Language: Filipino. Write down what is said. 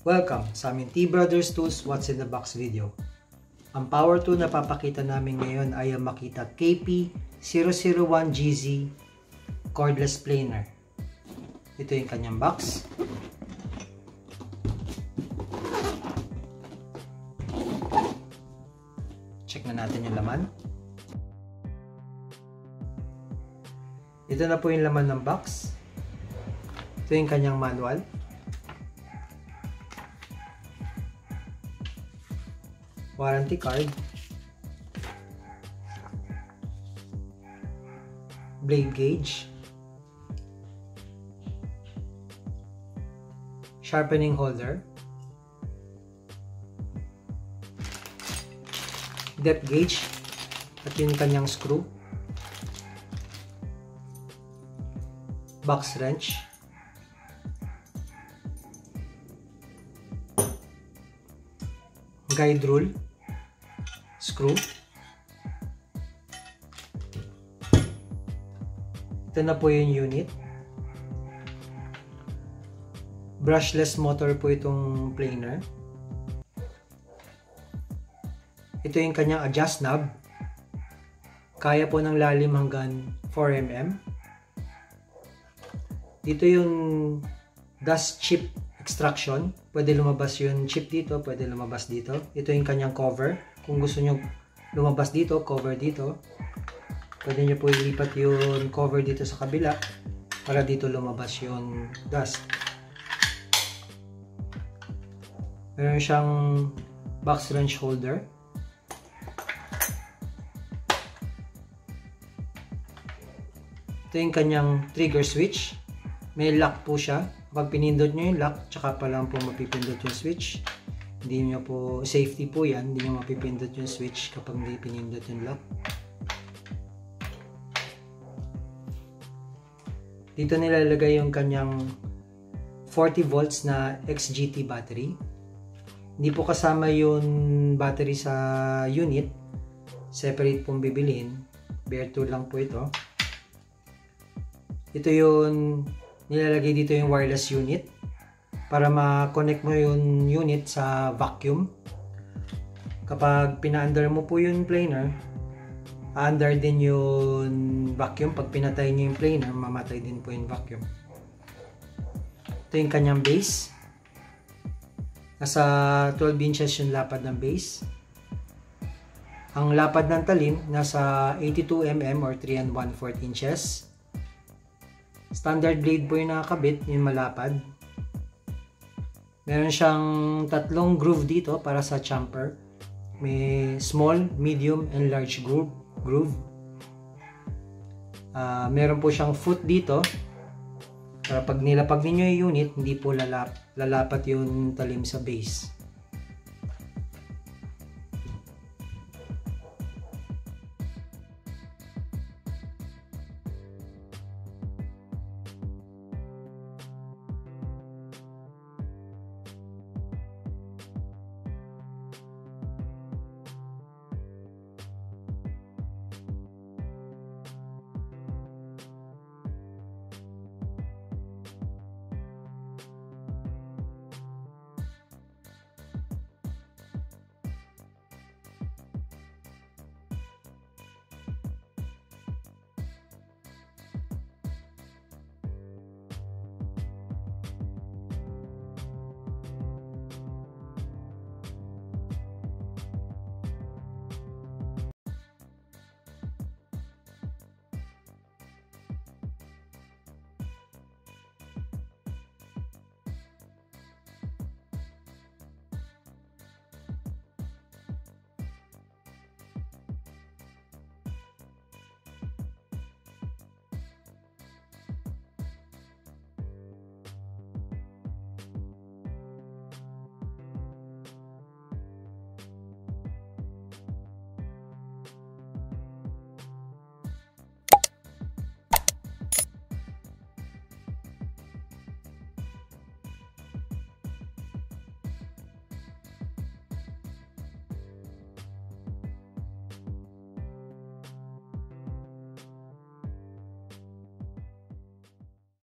Welcome sa aming T Brothers Tools What's in the Box video. Ang power tool na papakita namin ngayon ay ang Makita KP001GZ cordless planer. Ito yung kanyang box. Check na natin yung laman. Ito na po yung laman ng box. Ito yung kanyang manual. Warranty card, blade gauge, sharpening holder, depth gauge at yung kanyang screw, box wrench, guide rule, screw. Ito na po yung unit. Brushless motor po itong planer. Ito yung kanyang adjust knob. Kaya po ng lalim hanggang 4 mm. Dito yung dust chip extraction. Pwede lumabas yung chip dito, pwede lumabas dito. Ito yung kanyang cover. Kung gusto nyo lumabas dito, cover dito. Pwede nyo po ilipat yung cover dito sa kabila para dito lumabas yung dust. Meron siyang box wrench holder. Ito yung kanyang trigger switch. May lock po siya. Kapag pinindot nyo yung lock, tsaka pa lang po mapipindot yung switch. Hindi nyo po, safety po yan, hindi nyo mapipindot yung switch kapag hindi pinindot yung lock. Dito nilalagay yung kanyang 40 volts na XGT battery. Hindi po kasama yung battery sa unit. Separate pong bibilhin. Bare tool lang po ito. Ito yung nilalagay dito yung wireless unit para ma-connect mo yung unit sa vacuum. Kapag pina-under mo po yung planer, under din yung vacuum. Pag pinatay nyo yung planer, mamatay din po yung vacuum. Ito yung kanyang base. Nasa 12 inches yung lapad ng base. Ang lapad ng talim, nasa 82 mm or 3 1/4 inches. Standard blade po yung nakakabit, yung malapad. Meron siyang tatlong groove dito para sa chamfer. May small, medium, and large groove. Meron po siyang foot dito. Para pag nilapag ninyo yung unit, hindi po lalapat yung talim sa base.